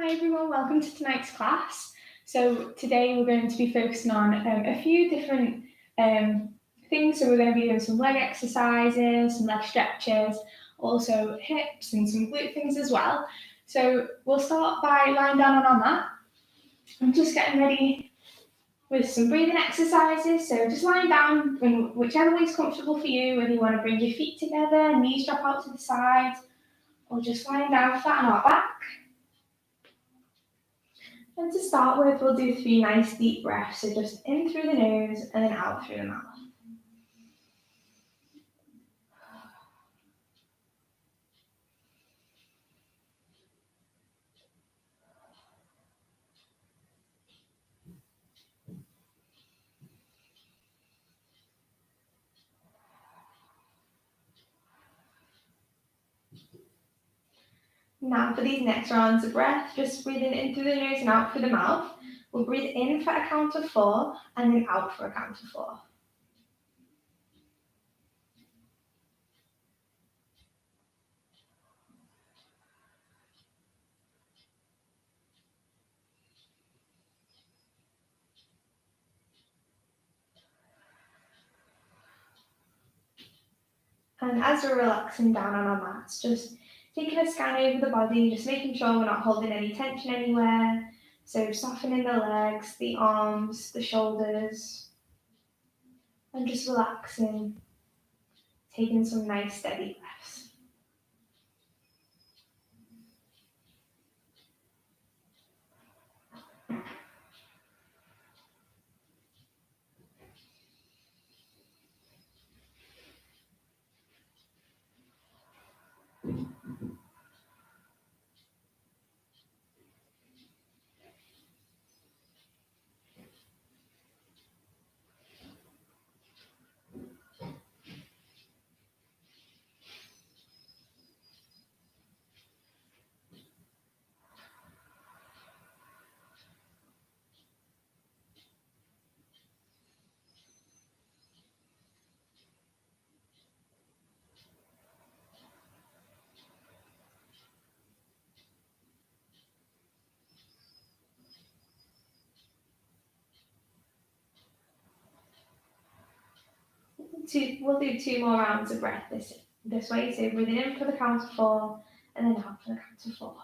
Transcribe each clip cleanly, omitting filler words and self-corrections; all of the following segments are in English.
Hi everyone, welcome to tonight's class. So today we're going to be focusing on a few different things. So we're going to be doing some leg exercises, some leg stretches, also hips and some glute things as well. So we'll start by lying down on our mat and just getting ready with some breathing exercises. So just lying down in whichever way is comfortable for you, whether you want to bring your feet together, knees drop out to the side, or just lying down flat on our back. And to start with, we'll do 3 nice deep breaths. So just in through the nose and then out through the mouth. Now for these next rounds of breath, just breathing in through the nose and out through the mouth. We'll breathe in for a count of 4 and then out for a count of 4. And as we're relaxing down on our mats, just taking a scan over the body, just making sure we're not holding any tension anywhere. So softening the legs, the arms, the shoulders, and just relaxing, taking some nice steady breaths. We'll do 2 more rounds of breath this way. So breathing in for the count of 4 and then out for the count of 4.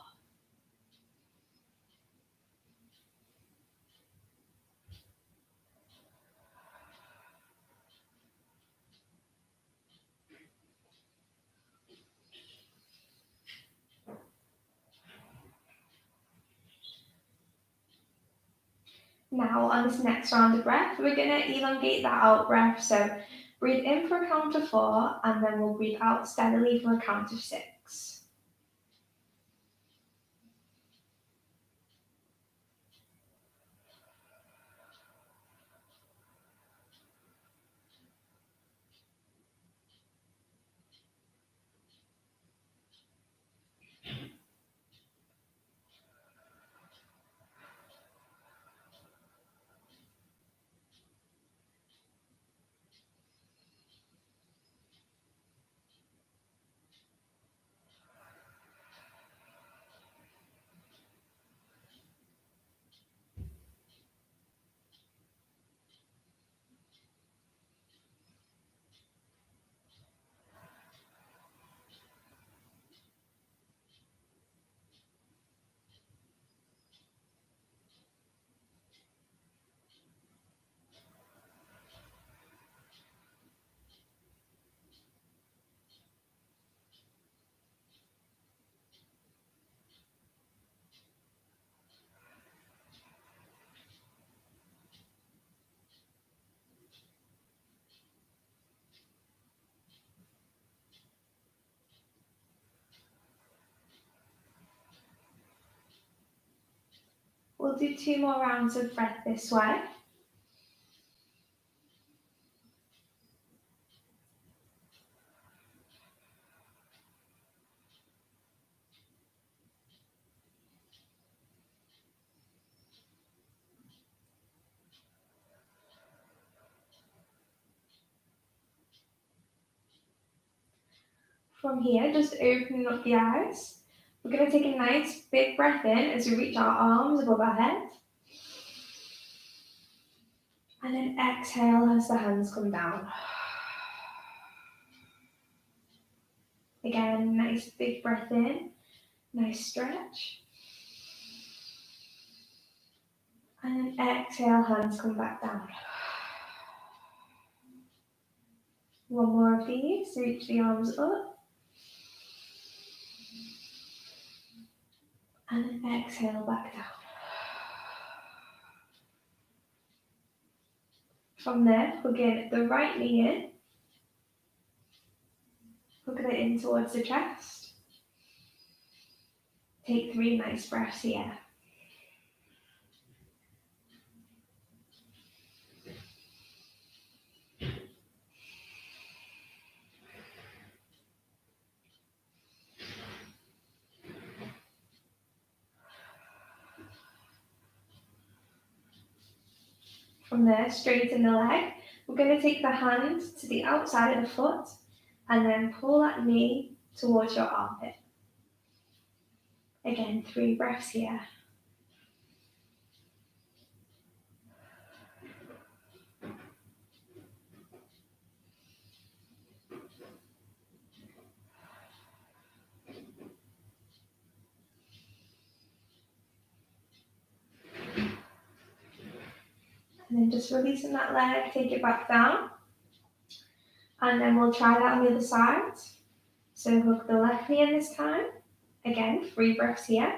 Now on this next round of breath, we're going to elongate that out breath. So breathe in for a count of 4 and then we'll breathe out steadily for a count of 6. We'll do 2 more rounds of breath this way. From here, just opening up the eyes. We're going to take a nice big breath in as we reach our arms above our head. And then exhale as the hands come down. Again, nice big breath in, nice stretch. And then exhale, hands come back down. One more of these, reach the arms up. And then exhale back down. From there, hooking the right knee in. Hooking it in towards the chest. Take 3 nice breaths here. From there, straighten the leg. We're going to take the hand to the outside of the foot and then pull that knee towards your armpit. Again, 3 breaths here. And then just releasing that leg, take it back down. And then we'll try that on the other side. So hook the left knee in this time. Again, 3 breaths here.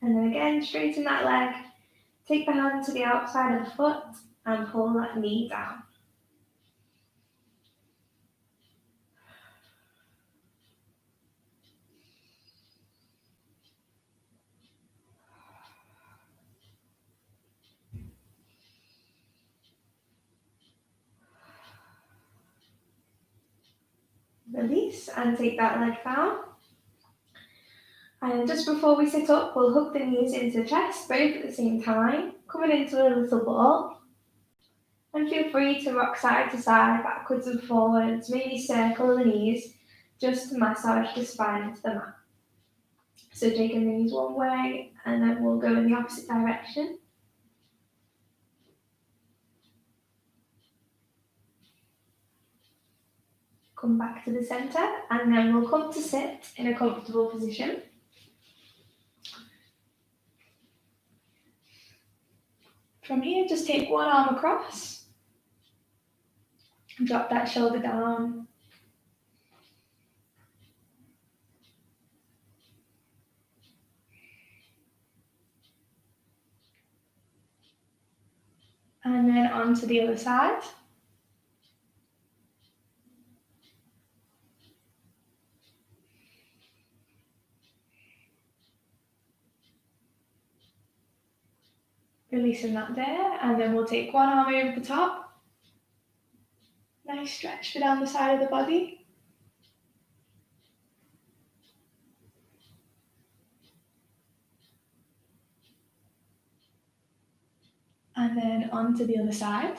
And then again, straighten that leg. Take the hand to the outside of the foot and pull that knee down. Release and take that leg down. And just before we sit up, we'll hook the knees into the chest, both at the same time, coming into a little ball. And feel free to rock side to side, backwards and forwards, maybe circle the knees, just to massage the spine into the mat. So taking the knees one way, and then we'll go in the opposite direction. Come back to the center, and then we'll come to sit in a comfortable position. From here, just take one arm across. Drop that shoulder down. And then onto the other side. Releasing that there, and then we'll take one arm over the top. Nice stretch for down the side of the body. And then onto the other side.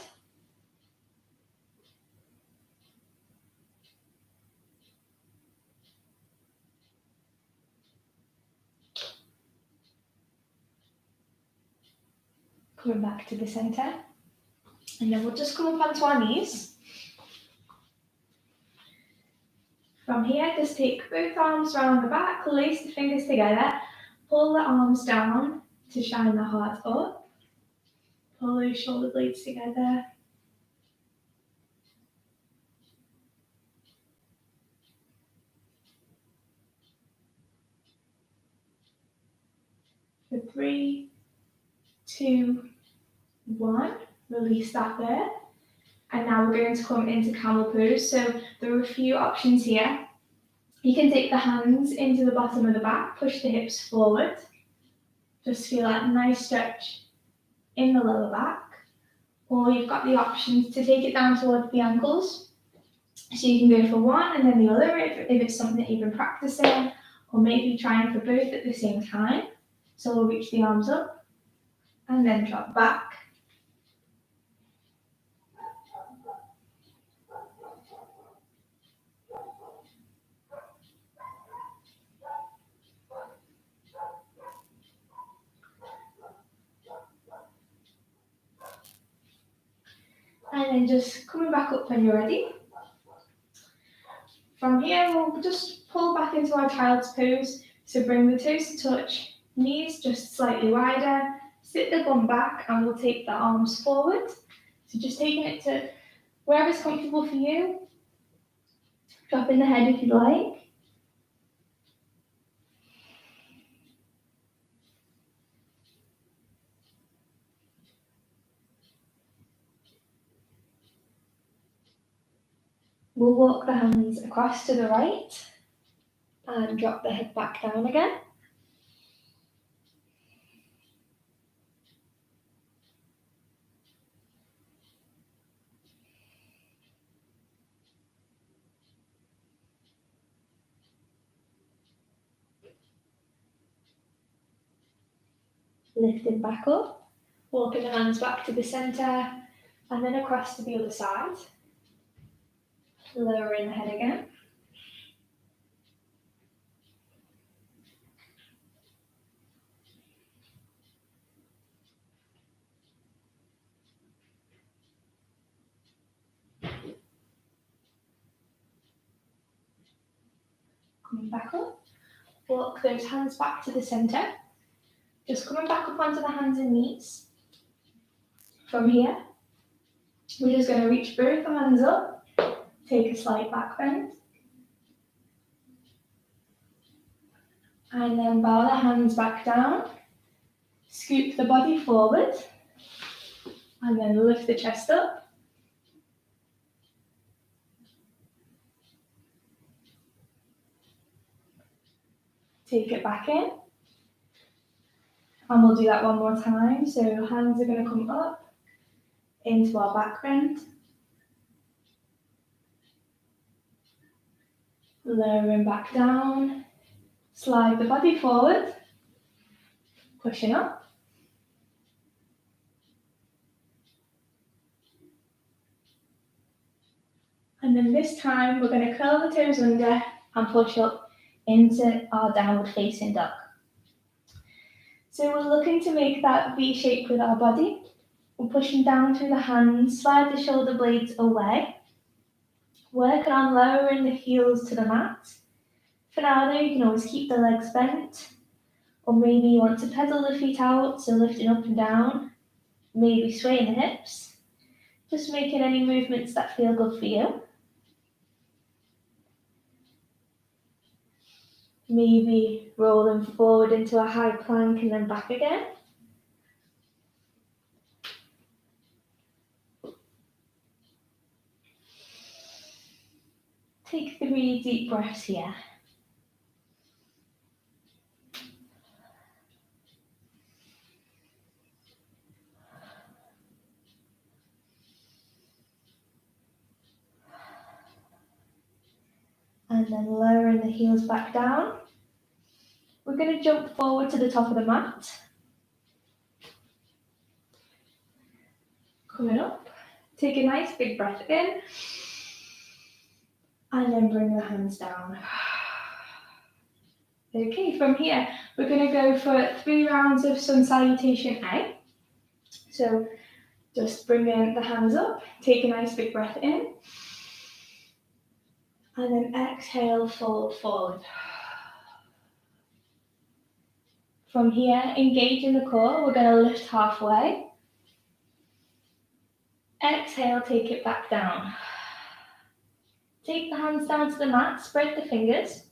Coming back to the center. And then we'll just come up onto our knees. From here, just take both arms around the back, lace the fingers together, pull the arms down to shine the heart up. Pull those shoulder blades together. For 3, 2, 1, release that there. And now we're going to come into camel pose. So there are a few options here. You can take the hands into the bottom of the back, push the hips forward. Just feel that nice stretch in the lower back. Or you've got the option to take it down towards the ankles So you can go for one and then the other if it's something that you've been practicing, or maybe trying for both at the same time. So we'll reach the arms up and then drop back. And then just coming back up when you're ready. From here, we'll just pull back into our child's pose. So bring the toes to touch, knees just slightly wider, sit the bum back, and we'll take the arms forward. So just taking it to wherever's comfortable for you. Dropping the head if you like. We'll walk the hands across to the right and drop the head back down again. Lifting back up, walking the hands back to the centre and then across to the other side. Lowering the head again. Coming back up, walk those hands back to the centre. Just coming back up onto the hands and knees. From here, we're just going to reach both the hands up, take a slight back bend. And then bow the hands back down, scoop the body forward, and then lift the chest up. Take it back in. And we'll do that one more time. So hands are going to come up into our back bend. Lowering back down. Slide the body forward. Pushing up. And then this time we're going to curl the toes under and push up into our downward facing dog. So we're looking to make that V shape with our body. We're pushing down through the hands, slide the shoulder blades away. Working on lowering the heels to the mat. For now though, you can always keep the legs bent. Or maybe you want to pedal the feet out, so lifting up and down. Maybe swaying the hips. Just making any movements that feel good for you. Maybe rolling forward into a high plank and then back again. Take 3 deep breaths here. And then lowering the heels back down. We're going to jump forward to the top of the mat. Coming up. Take a nice big breath in. And then bring the hands down. Okay, from here, we're going to go for 3 rounds of sun salutation A. So just bring the hands up, take a nice big breath in. And then exhale, fold forward. From here, engage in the core. We're going to lift halfway. Exhale, take it back down. Take the hands down to the mat, spread the fingers.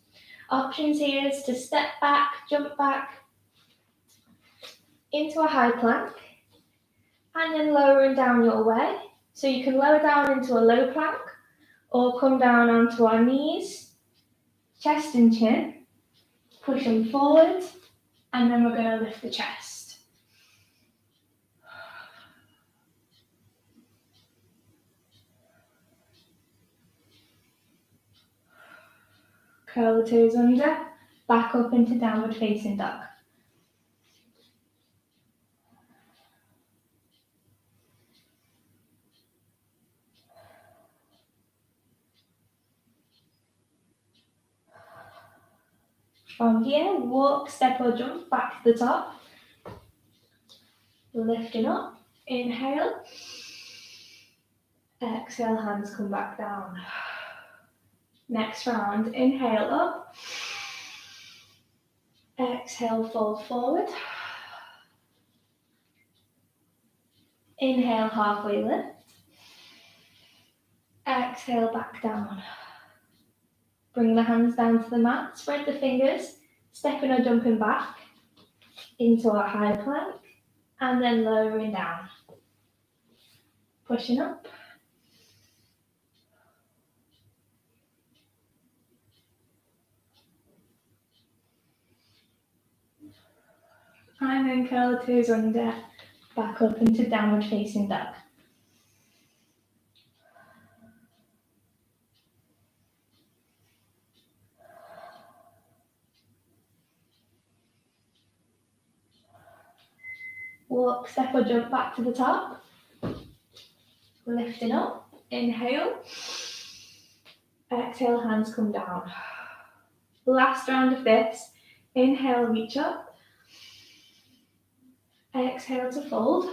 Options here is to step back, jump back into a high plank, and then lowering down your way. So you can lower down into a low plank, or come down onto our knees, chest and chin, pushing forward, and then we're going to lift the chest. Curl the toes under, back up into downward facing dog. From here, walk, step or jump back to the top. Lifting up, inhale. Exhale, hands come back down. Next round, inhale up. Exhale, fold forward. Inhale, halfway lift. Exhale, back down. Bring the hands down to the mat, spread the fingers, stepping or jumping back into our high plank, and then lowering down. Pushing up. And then curl the toes under, back up into downward facing dog. Walk, step or jump back to the top. Lifting up, inhale. Exhale, hands come down. Last round of this. Inhale, reach up. Exhale to fold.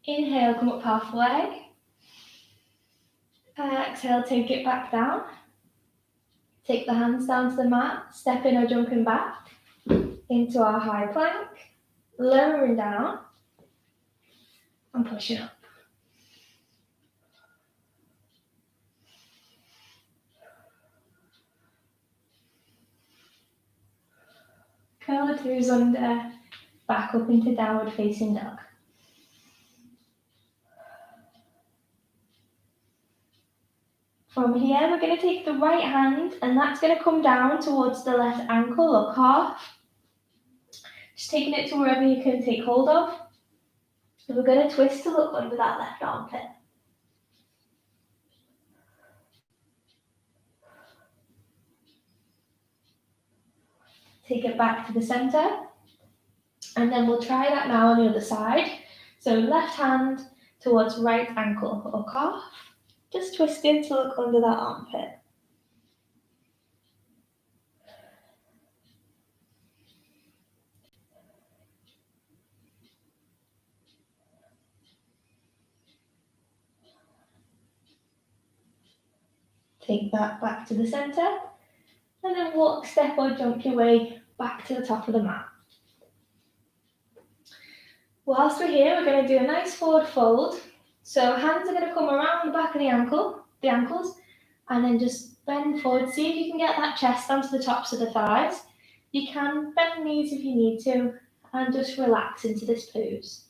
Inhale, come up halfway. Exhale, take it back down. Take the hands down to the mat, stepping or jumping back into our high plank, lowering down and pushing up. Curl the toes under, back up into downward facing dog. From here, we're going to take the right hand and that's going to come down towards the left ankle or calf. Just taking it to wherever you can take hold of. And we're going to twist to look under that left armpit. Take it back to the center. And then we'll try that now on the other side. So left hand towards right ankle or calf. Just twisting to look under that armpit. Take that back to the center. And then walk, step or jump your way back to the top of the mat. Whilst we're here, we're going to do a nice forward fold. So hands are going to come around the back of the ankles, and then just bend forward. See if you can get that chest onto the tops of the thighs. You can bend the knees if you need to, and just relax into this pose.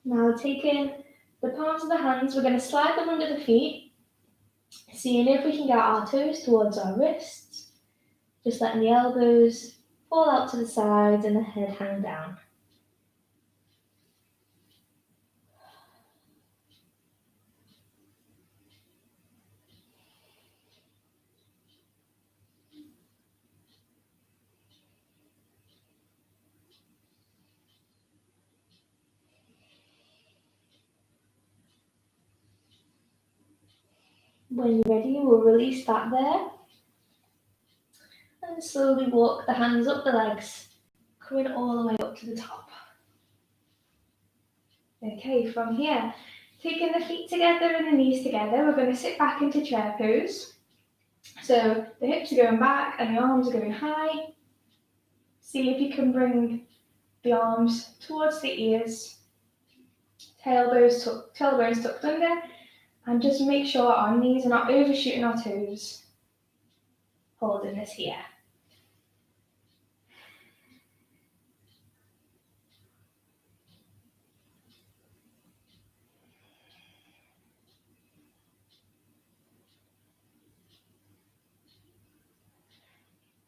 Now taking the palms of the hands, we're going to slide them under the feet, seeing if we can get our toes towards our wrists, just letting the elbows fall out to the sides and the head hang down. When you're ready, we'll release that there. And slowly walk the hands up the legs, coming all the way up to the top. Okay, from here, taking the feet together and the knees together, we're going to sit back into chair pose. So the hips are going back and the arms are going high. See if you can bring the arms towards the ears, tailbones tucked under, and just make sure our knees are not overshooting our toes. Holding this here.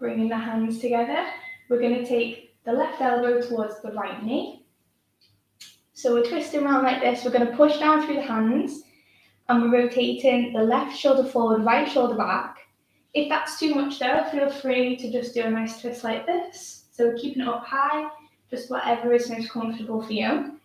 Bringing the hands together, we're going to take the left elbow towards the right knee. So we're twisting around like this. We're going to push down through the hands and we're rotating the left shoulder forward, right shoulder back. If that's too much though, feel free to just do a nice twist like this. So we're keeping it up high, just whatever is most comfortable for you.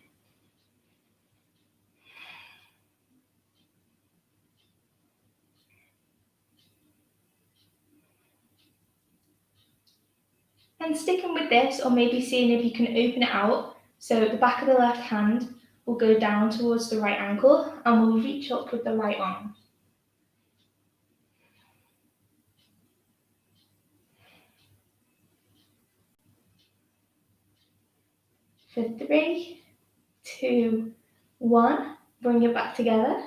And sticking with this, or maybe seeing if you can open it out. So the back of the left hand will go down towards the right ankle and we'll reach up with the right arm. For 3, 2, 1, bring it back together.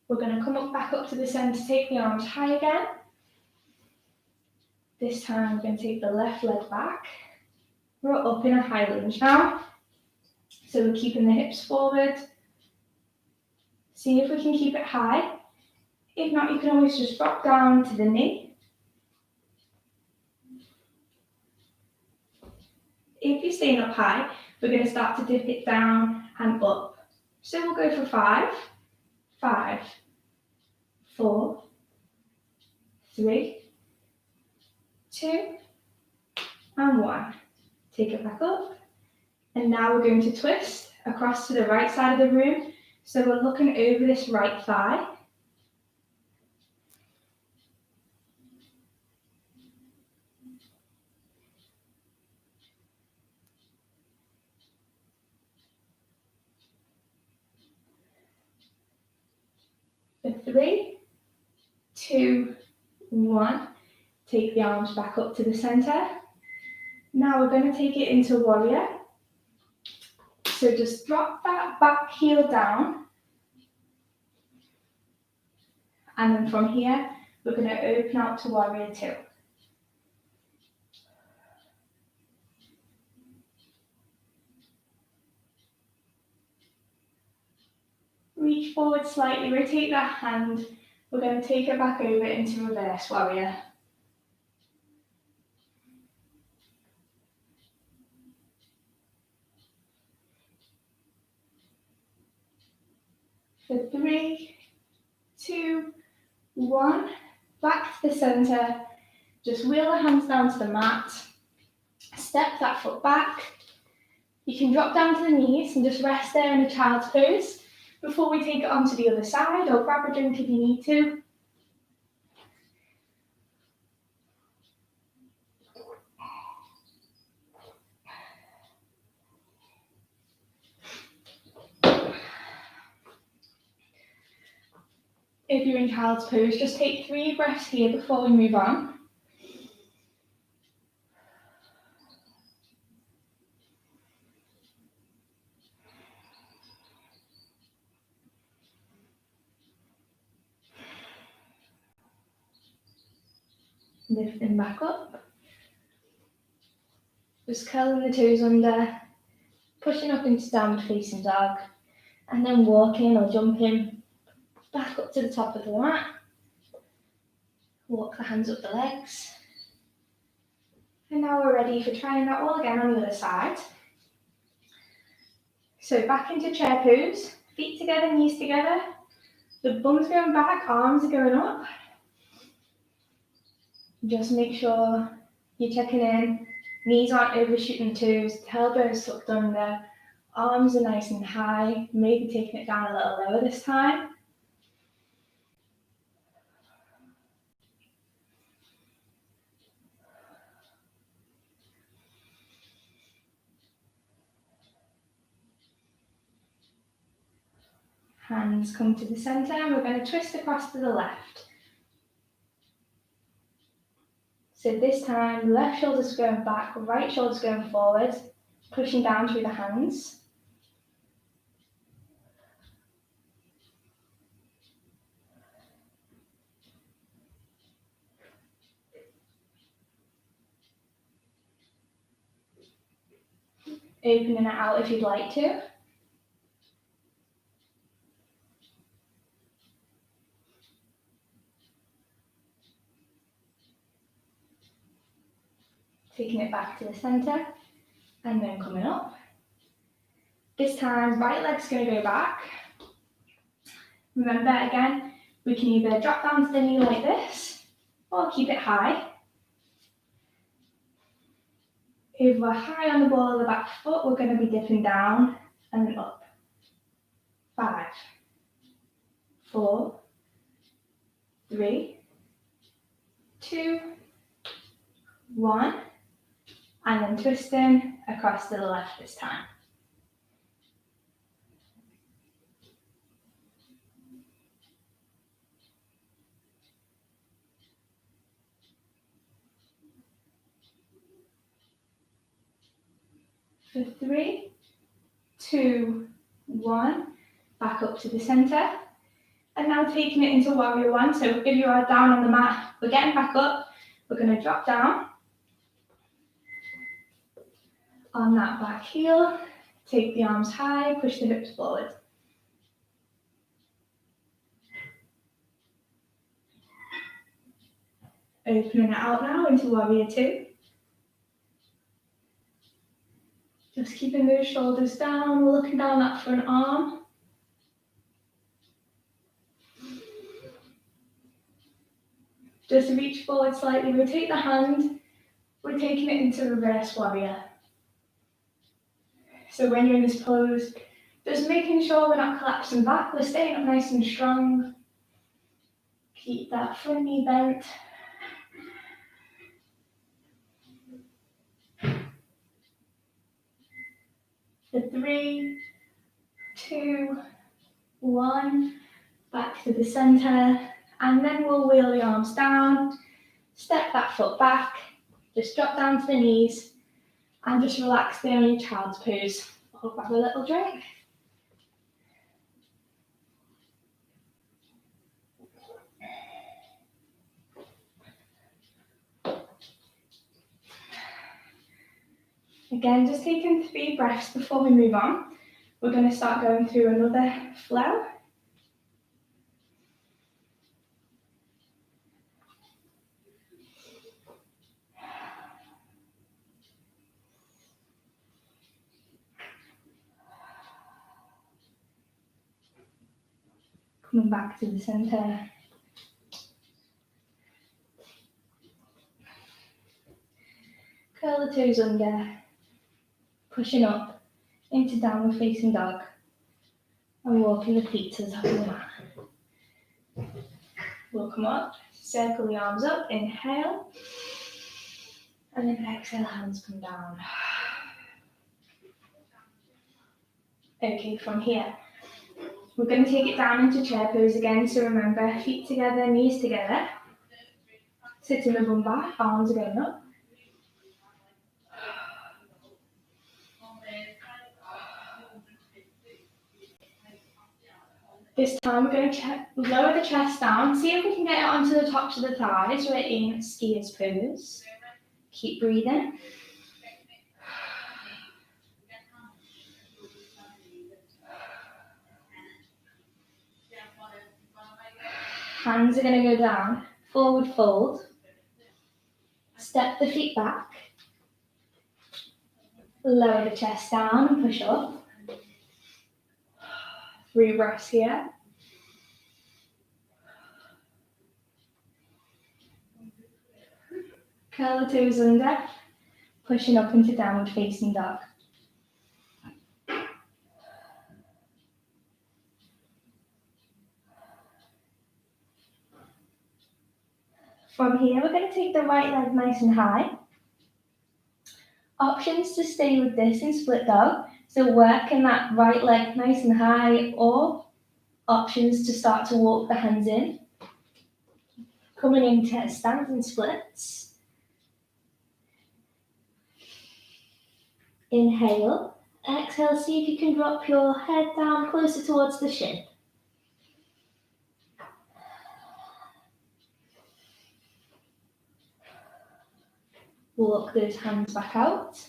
We're going to come back up to the centre, take the arms high again. This time we're going to take the left leg back. We're up in a high lunge now. So we're keeping the hips forward. See if we can keep it high. If not, you can always just drop down to the knee. If you're staying up high, we're going to start to dip it down and up. So we'll go for 5, 5, 4, 3, 2, and 1. Take it back up. And now we're going to twist across to the right side of the room. So we're looking over this right thigh. For 3, 2, 1. Take the arms back up to the centre. Now we're going to take it into warrior. So just drop that back heel down. And then from here, we're going to open out to warrior 2. Reach forward slightly, rotate that hand. We're going to take it back over into reverse warrior. For 3, 2, 1, back to the centre. Just wheel the hands down to the mat. Step that foot back. You can drop down to the knees and just rest there in a child's pose before we take it onto the other side, or grab a drink if you need to. If you're in child's pose, just take 3 breaths here before we move on. Lifting back up. Just curling the toes under, pushing up into downward facing dog, and then walking or jumping back up to the top of the mat. Walk the hands up the legs. And now we're ready for trying that all again on the other side. So back into chair pose, feet together, knees together. The bum's going back, arms are going up. Just make sure you're checking in. Knees aren't overshooting toes, elbows tucked under, arms are nice and high, maybe taking it down a little lower this time. Hands come to the centre and we're going to twist across to the left. So this time, left shoulder's going back, right shoulder's going forward, pushing down through the hands. Opening it out if you'd like to. taking it back to the centre and then coming up. This time, right leg's going to go back. Remember, again, we can either drop down to the knee like this or keep it high. If we're high on the ball of the back foot, we're going to be dipping down and then up. 5, 4, 3, 2, 1, and then twisting across to the left this time. For 3, 2, 1, back up to the centre. And now taking it into warrior one. So if you are down on the mat, we're getting back up. We're going to drop down on that back heel. Take the arms high, push the hips forward. Opening it out now into warrior two. Just keeping those shoulders down, we're looking down that front arm. Just reach forward slightly, rotate the hand. We're taking it into reverse warrior. So when you're in this pose, just making sure we're not collapsing back, we're staying up nice and strong. Keep that front knee bent. For 3, 2, 1, back to the centre, and then we'll wheel the arms down, step that foot back, just drop down to the knees, and just relax there in your child's pose. I'll grab a little drink. Again, just taking 3 breaths before we move on. We're going to start going through another flow. Coming back to the centre. Curl the toes under. Pushing up into downward facing dog. And walking the feet to the top of the mat. We'll come up, circle the arms up, inhale. And then exhale, hands come down. Okay, from here, we're going to take it down into chair pose again. So remember, feet together, knees together. Sit in the bum back, arms are going up. This time we're going to lower the chest down, see if we can get it onto the tops of the thighs. We're in skier's pose. Keep breathing. Hands are going to go down, forward fold. Step the feet back. Lower the chest down and push up. 3 breaths here. Curl the toes under, pushing up into downward facing dog. From here, we're going to take the right leg nice and high. Options to stay with this in split dog. So working that right leg nice and high, or options to start to walk the hands in. Coming into standing splits. Inhale. Exhale, see if you can drop your head down closer towards the shin. Walk those hands back out.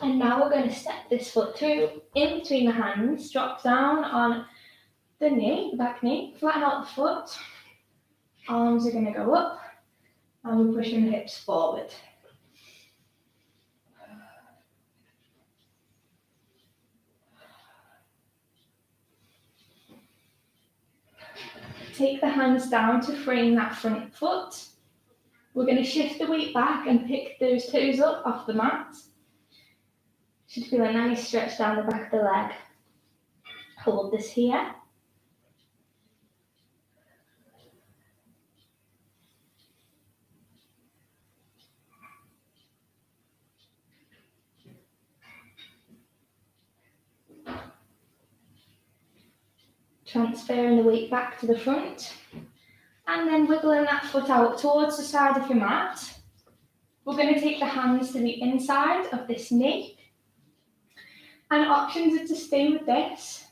And now we're going to step this foot through in between the hands, drop down on the knee, the back knee, flatten out the foot. Arms are going to go up, And we're pushing the hips forward. Take the hands down to frame that front foot. We're going to shift the weight back and pick those toes up off the mat. Should feel a nice stretch down the back of the leg. Hold this here. Transferring the weight back to the front. And then wiggling that foot out towards the side of your mat. We're going to take the hands to the inside of this knee. And options are to stay with this.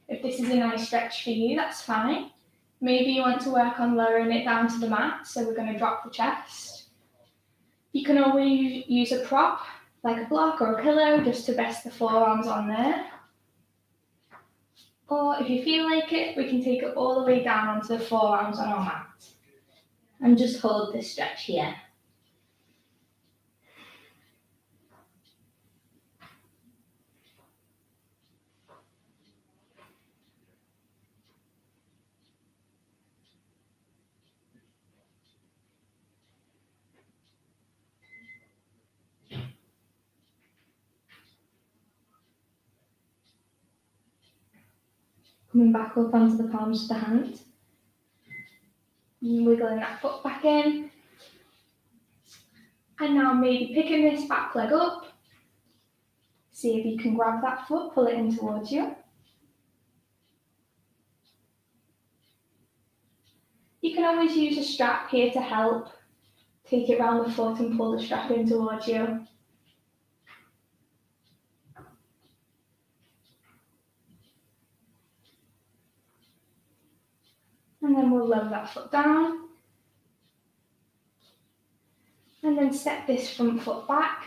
If this is a nice stretch for you, that's fine. Maybe you want to work on lowering it down to the mat, so we're going to drop the chest. You can always use a prop, like a block or a pillow, just to rest the forearms on there. Or if you feel like it, we can take it all the way down onto the forearms on our mat. And just hold this stretch here. Coming back up onto the palms of the hand. Wiggling that foot back in. And now maybe picking this back leg up. See if you can grab that foot, pull it in towards you. You can always use a strap here to help. Take it round the foot and pull the strap in towards you. And then we'll lower that foot down. And then step this front foot back.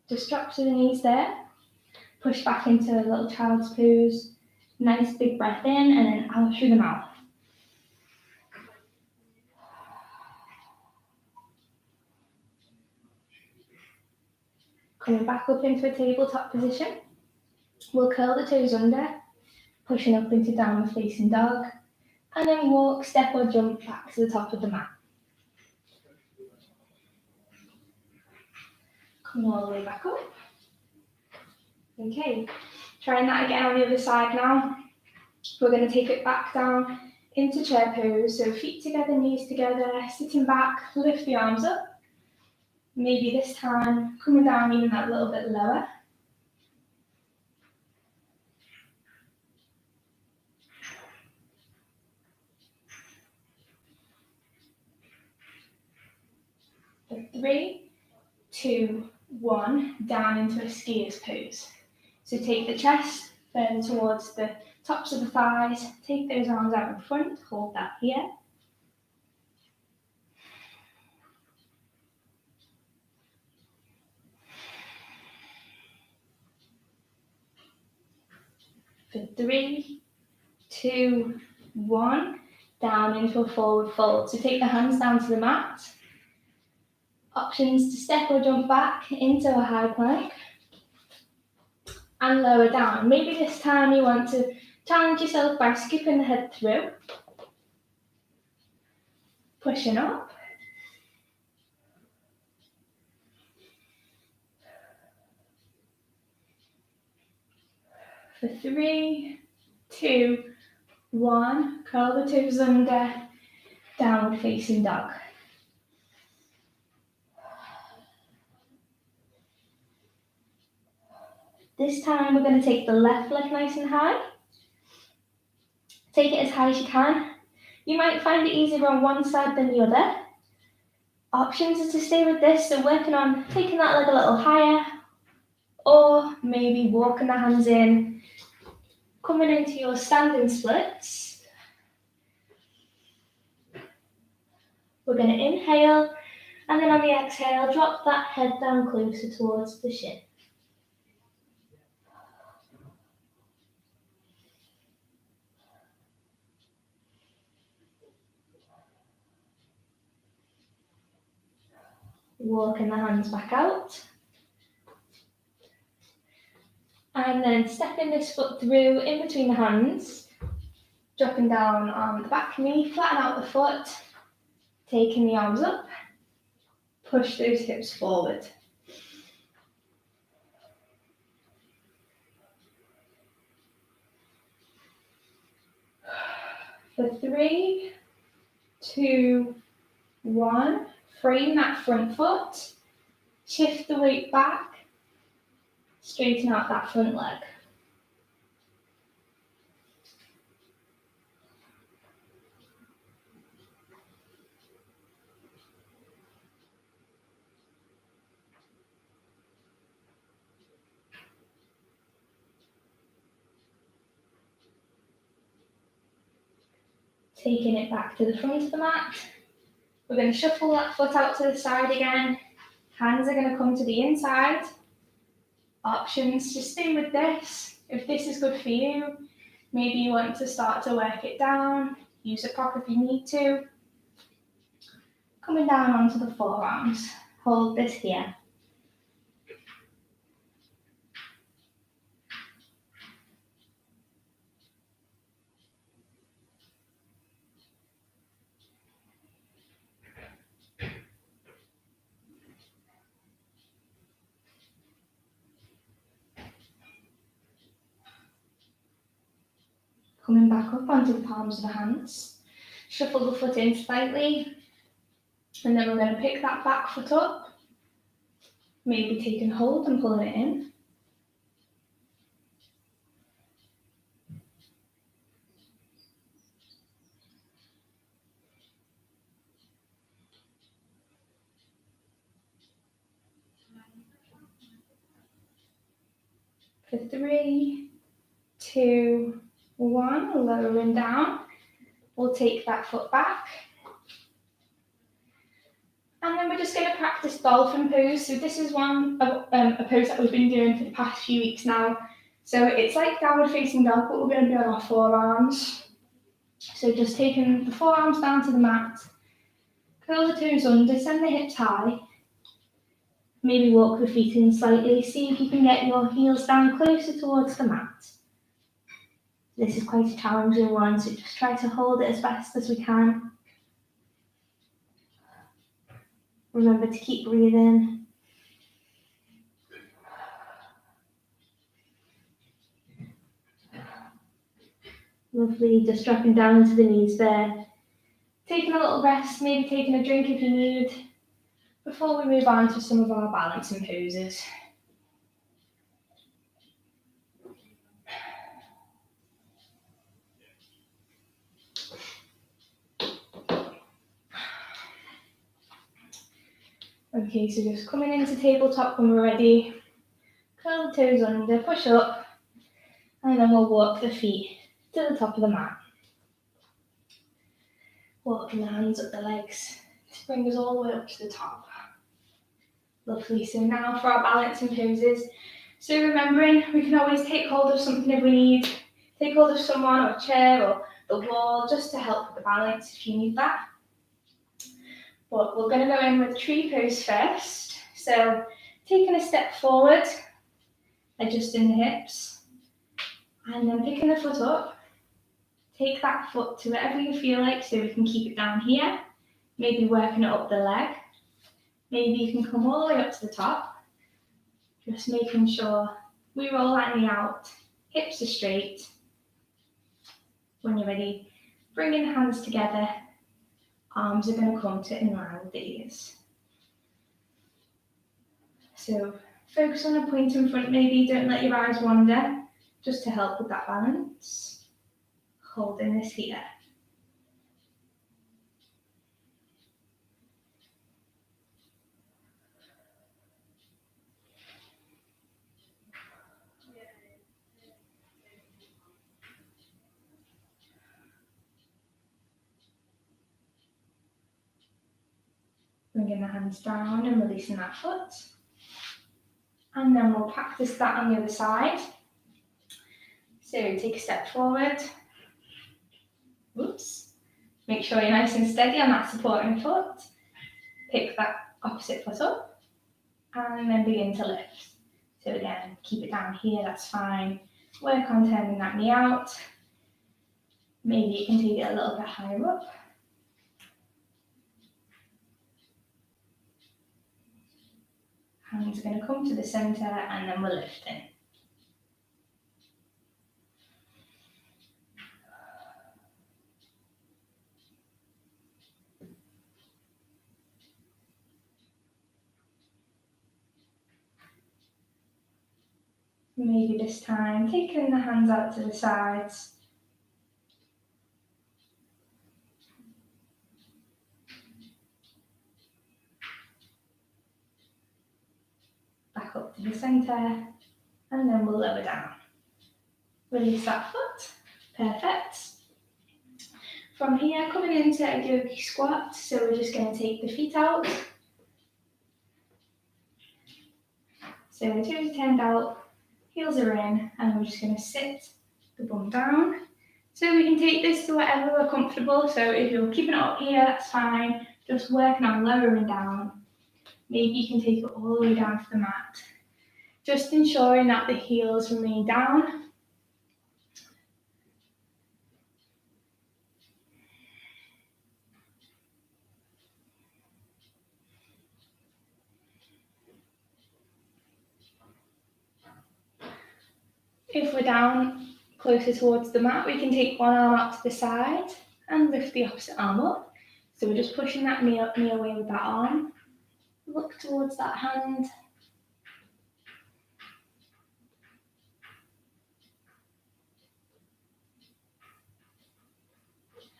Just drop to the knees there. Push back into a little child's pose. Nice big breath in and then out through the mouth. Coming back up into a tabletop position. We'll curl the toes under, pushing up into downward facing dog. And then walk, step or jump back to the top of the mat. Come all the way back up. Okay, trying that again on the other side now. We're going to take it back down into chair pose. So feet together, knees together, sitting back, lift the arms up. Maybe this time coming down even that little bit lower. For 3, 2, 1, down into a skiers pose. So take the chest further towards the tops of the thighs, take those arms out in front, hold that here. For 3, 2, 1, down into a forward fold. So take the hands down to the mat. Options to step or jump back into a high plank. And lower down. Maybe this time you want to challenge yourself by skipping the head through. Pushing up. For 3, 2, 1, curl the toes under, downward facing dog. This time we're going to take the left leg nice and high. Take it as high as you can. You might find it easier on one side than the other. Options are to stay with this, so working on taking that leg a little higher, or maybe walking the hands in, coming into your standing splits. We're going to inhale, and then on the exhale, drop that head down closer towards the shin. Walking the hands back out. And then stepping this foot through in between the hands, dropping down on the back knee, flatten out the foot, taking the arms up, push those hips forward. For 3, 2, 1, frame that front foot, shift the weight back, straighten out that front leg. Taking it back to the front of the mat. We're going to shuffle that foot out to the side again. Hands are going to come to the inside. Options to stay with this. If this is good for you, maybe you want to start to work it down. Use a prop if you need to. Coming down onto the forearms. Hold this here. Coming back up onto the palms of the hands. Shuffle the foot in slightly. And then we're going to pick that back foot up. Maybe taking hold and pulling it in. For 3, 2, 1, lowering down. We'll take that foot back. And then we're just going to practice dolphin pose. So this is a pose that we've been doing for the past few weeks now. So it's like downward facing dog, but we're going to be on our forearms. So just taking the forearms down to the mat, curl the toes under, send the hips high. Maybe walk the feet in slightly, see if you can get your heels down closer towards the mat. This is quite a challenging one, so just try to hold it as best as we can. Remember to keep breathing. Lovely, just dropping down into the knees there. Taking a little rest, maybe taking a drink if you need, before we move on to some of our balancing poses. Okay, so just coming into tabletop when we're ready. Curl the toes under, push up, and then we'll walk the feet to the top of the mat. Walking the hands up the legs to bring us all the way up to the top. Lovely, so now for our balancing poses. So remembering, we can always take hold of something if we need, take hold of someone or a chair or the wall just to help with the balance if you need that. But we're going to go in with tree pose first. So taking a step forward, adjusting the hips, and then picking the foot up. Take that foot to wherever you feel like, so we can keep it down here. Maybe working it up the leg. Maybe you can come all the way up to the top. Just making sure we roll that knee out, hips are straight. When you're ready, bringing the hands together. Arms are going to come to in line with the ears. So focus on a point in front, maybe don't let your eyes wander, just to help with that balance. Holding this here. Bringing the hands down and releasing that foot. And then we'll practice that on the other side. So take a step forward. Oops. Make sure you're nice and steady on that supporting foot. Pick that opposite foot up, and then begin to lift. So again, keep it down here, that's fine. Work on turning that knee out. Maybe you can take it a little bit higher up. Hands are going to come to the centre, and then we're lifting. Maybe this time, taking the hands out to the sides. Back up to the centre, and then we'll lower down. Release that foot. Perfect. From here, coming into a yogi squat, so we're just going to take the feet out. So the toes are turned out, heels are in, and we're just going to sit the bum down. So we can take this to wherever we're comfortable. So if you're keeping it up here, that's fine. Just working on lowering down. Maybe you can take it all the way down to the mat. Just ensuring that the heels remain down. If we're down closer towards the mat, we can take one arm out to the side and lift the opposite arm up. So we're just pushing that knee away with that arm. Look towards that hand.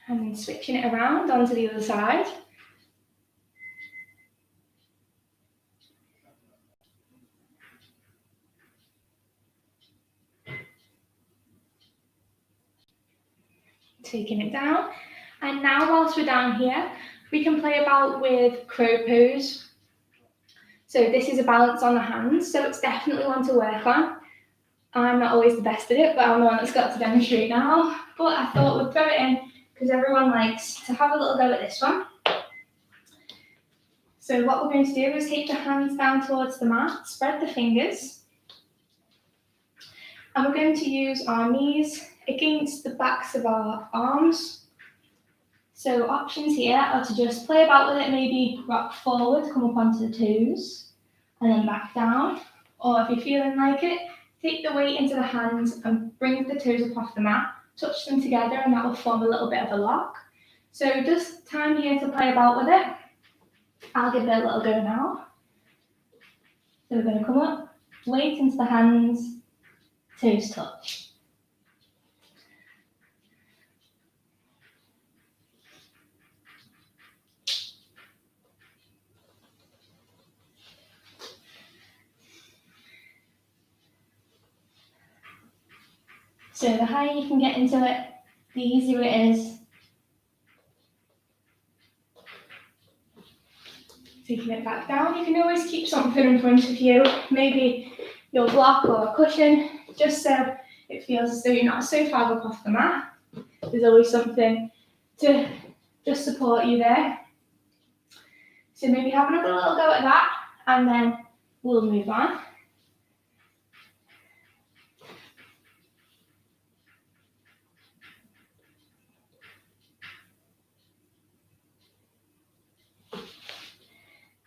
And then switching it around onto the other side. Taking it down. And now whilst we're down here, we can play about with crow pose. So this is a balance on the hands, so it's definitely one to work on. I'm not always the best at it, but I'm the one that's got to demonstrate now. But I thought we'd throw it in because everyone likes to have a little go at this one. So what we're going to do is take the hands down towards the mat, spread the fingers, and we're going to use our knees against the backs of our arms. So options here are to just play about with it, maybe rock forward, come up onto the toes, and then back down. Or if you're feeling like it, take the weight into the hands and bring the toes up off the mat, touch them together, and that will form a little bit of a lock. So just time here to play about with it. I'll give it a little go now. So we're going to come up, weight into the hands, toes touch. So the higher you can get into it, the easier it is. Taking it back down, you can always keep something in front of you, maybe your block or a cushion, just so it feels as though you're not so far up off the mat. There's always something to just support you there. So maybe have another little go at that, and then we'll move on.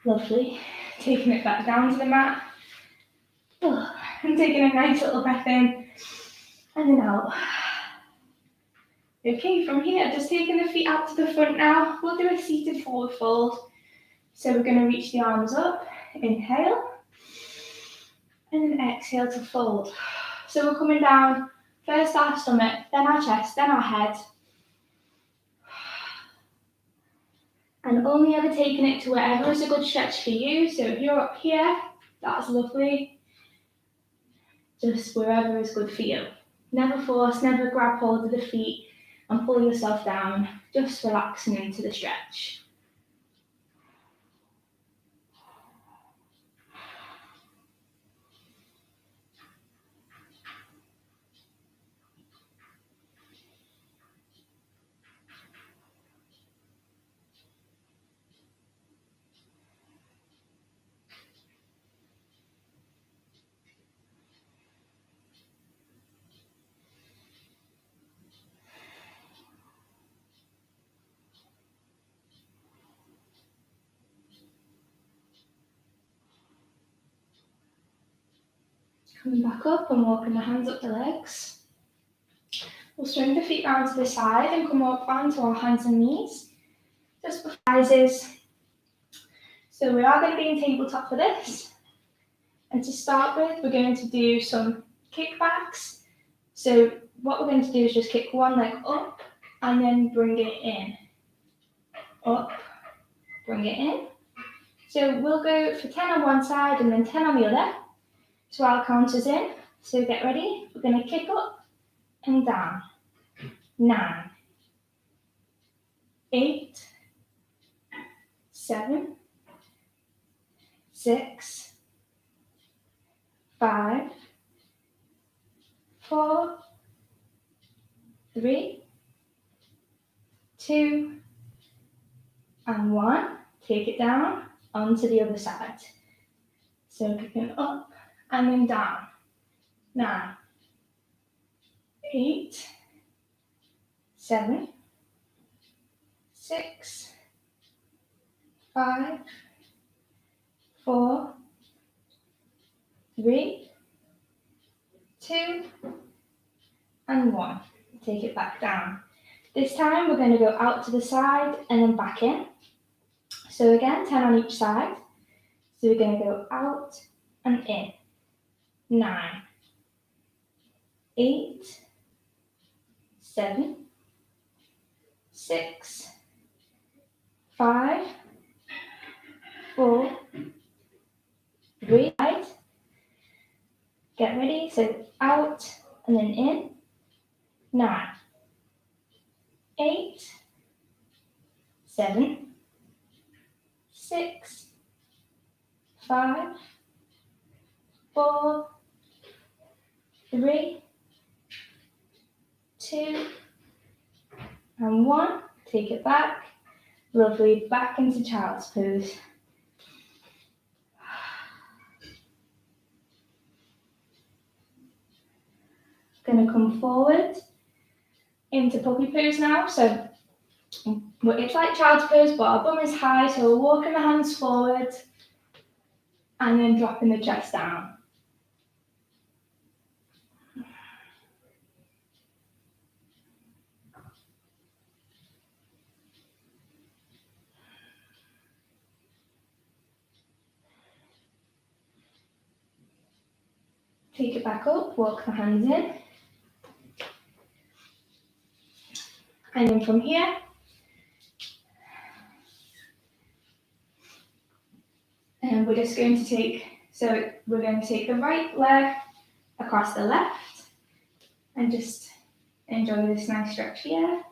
Lovely. Taking it back down to the mat. And taking a nice little breath in and then out. Okay, from here, just taking the feet out to the front now. We'll do a seated forward fold. So we're going to reach the arms up. Inhale. And then exhale to fold. So we're coming down, first our stomach, then our chest, then our head. And only ever taking it to wherever is a good stretch for you. So if you're up here, that's lovely. Just wherever is good for you. Never force, never grab hold of the feet and pull yourself down. Just relaxing into the stretch. Coming back up and walking the hands up the legs. We'll swing the feet round to the side and come up onto our hands and knees. Just before rises. So we are going to be in tabletop for this. And to start with, we're going to do some kickbacks. So what we're going to do is just kick one leg up and then bring it in. Up, bring it in. So we'll go for 10 on one side and then 10 on the other. So I'll count us in. So get ready. We're going to kick up and down. 9, 8, 7, 6, 5, 4, 3, 2, and 1. Take it down onto the other side. So kicking up and then down. 9, 8, 7, 6, 5, 4, 3, 2, and 1. Take it back down. This time we're going to go out to the side and then back in. So again, 10 on each side. So we're going to go out and in. 9, 8, 7, 6, 5, 4, 3. Get ready. So out and then in. 9, 8, 7, 6, 5, 4, 3, 2, and 1. Take it back. Lovely. Back into child's pose. Going to come forward into puppy pose now. So it's like child's pose, but our bum is high, so we're walking the hands forward and then dropping the chest down. Take it back up, walk the hands in. And then from here, and we're just going to take the right leg across the left and just enjoy this nice stretch here.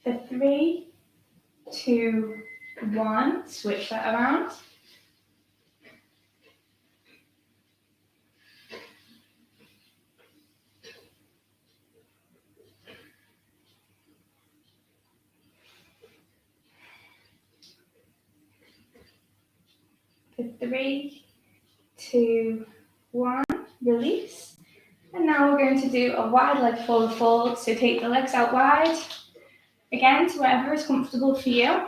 For 3, 2, 1, switch that around. For 3, 2, 1, release. And now we're going to do a wide leg forward fold. So take the legs out wide. Again, to wherever is comfortable for you.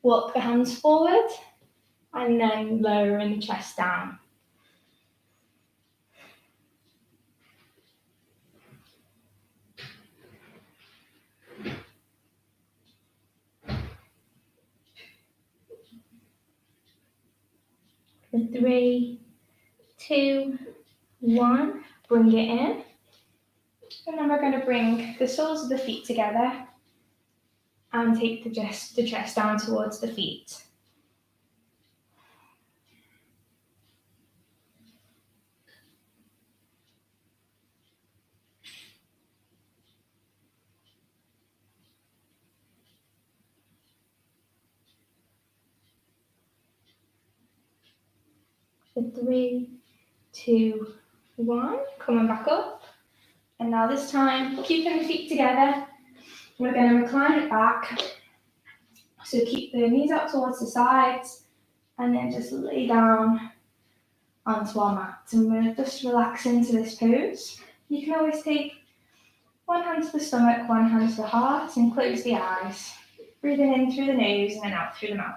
Walk the hands forward and then lowering the chest down. For 3, 2, 1, bring it in. And then we're going to bring the soles of the feet together and take the chest down towards the feet. For 3, 2, 1, coming back up. And now this time, keeping the feet together, we're going to recline it back. So keep the knees up towards the sides and then just lay down onto our mat. And we're going to just relax into this pose. You can always take One hand to the stomach, one hand to the heart, and close the eyes. Breathing in through the nose and then out through the mouth.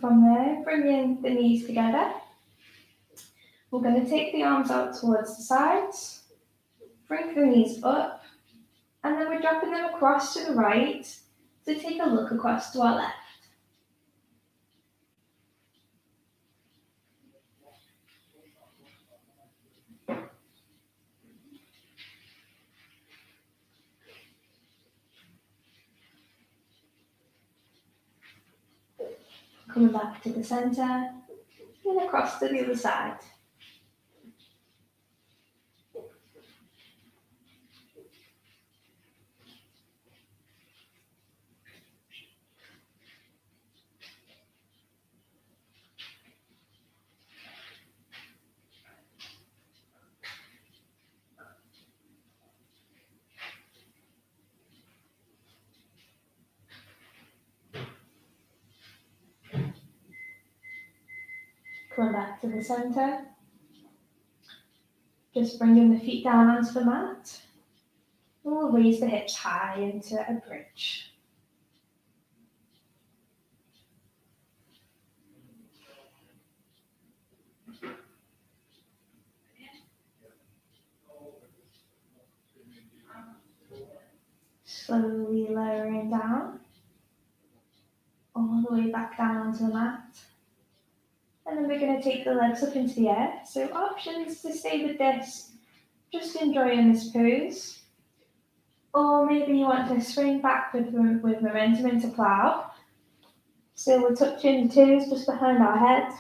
From there, bring in the knees together. We're going to take the arms out towards the sides, bring the knees up, and then we're dropping them across to the right to take a look across to our left. Coming back to the centre, and across to the other side. Coming back to the centre. Just bringing the feet down onto the mat. And we'll raise the hips high into a bridge. Slowly lowering down, all the way back down onto the mat. And then we're going to take the legs up into the air. So options to stay with this, just enjoying this pose. Or maybe you want to swing back with momentum into plow. So we're touching the toes just behind our head.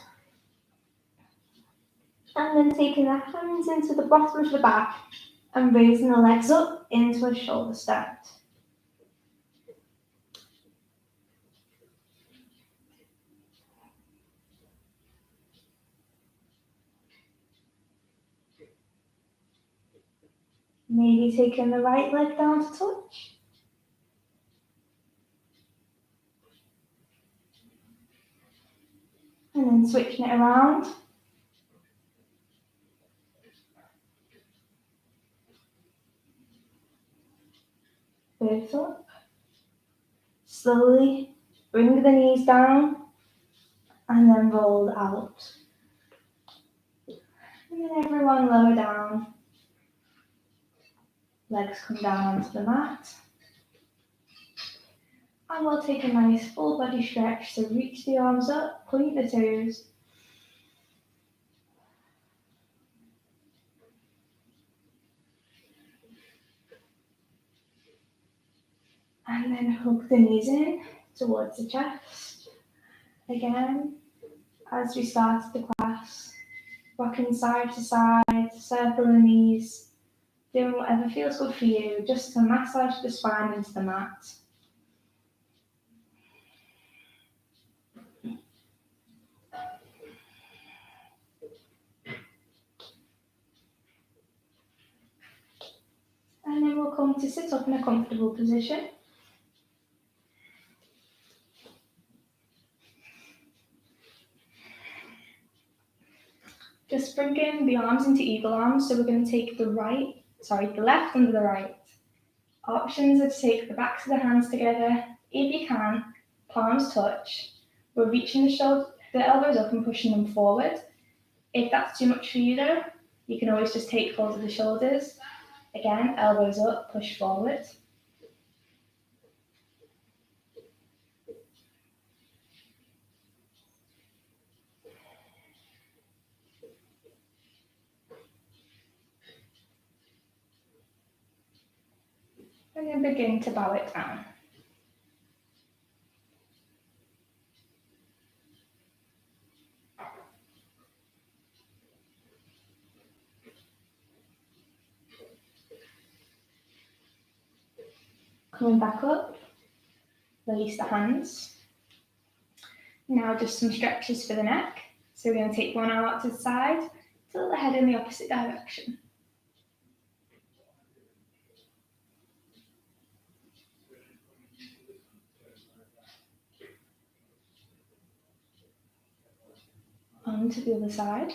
And then taking the hands into the bottom of the back and raising the legs up into a shoulder stand. Maybe taking the right leg down to touch. And then switching it around. Both up. Slowly bring the knees down and then roll out. And then everyone lower down. Legs come down onto the mat. And we'll take a nice full body stretch. So reach the arms up, point the toes. And then hug the knees in towards the chest. Again, as we started the class, rocking side to side, circle the knees, doing whatever feels good for you, just to massage the spine into the mat. And then we'll come to sit up in a comfortable position. Just bringing the arms into eagle arms. So we're going to take the left under the right. Options are to take the backs of the hands together. If you can, palms touch. We're reaching the elbows up and pushing them forward. If that's too much for you though, you can always just take hold of the shoulders. Again, elbows up, push forward. And then begin to bow it down. Coming back up, release the hands. Now just some stretches for the neck. So we're going to take one arm out to the side, tilt the head in the opposite direction. On to the other side.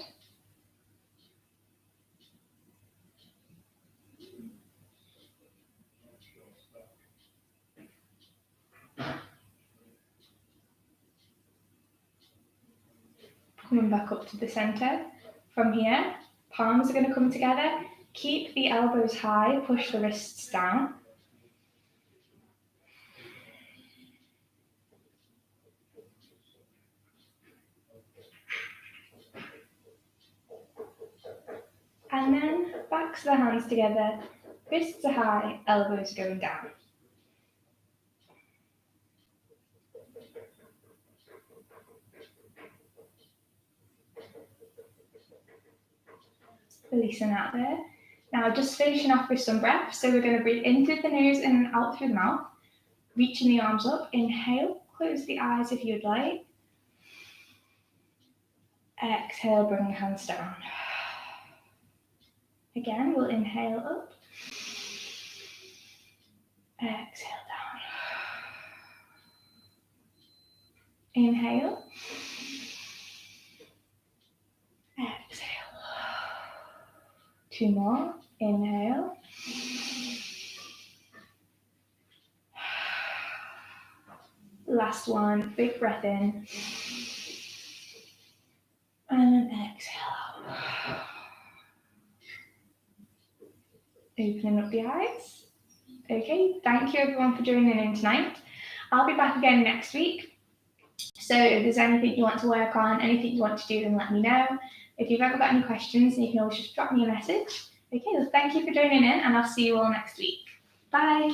Coming back up to the center. From here, palms are going to come together. Keep the elbows high, push the wrists down. And then backs of the hands together, wrists are high, elbows going down. Releasing out there. Now just finishing off with some breath. So we're going to breathe in through the nose and out through the mouth. Reaching the arms up. Inhale, close the eyes if you'd like. Exhale, bring the hands down. Again, we'll inhale up. Exhale down. Inhale. Exhale. 2 more. Inhale. Last one. Big breath in. And then exhale out. Opening up the eyes. Okay, thank you everyone for joining in tonight. I'll be back again next week. So if there's anything you want to work on, anything you want to do, then let me know. If you've ever got any questions, then you can always just drop me a message. Okay, well, thank you for joining in, and I'll see you all next week. Bye.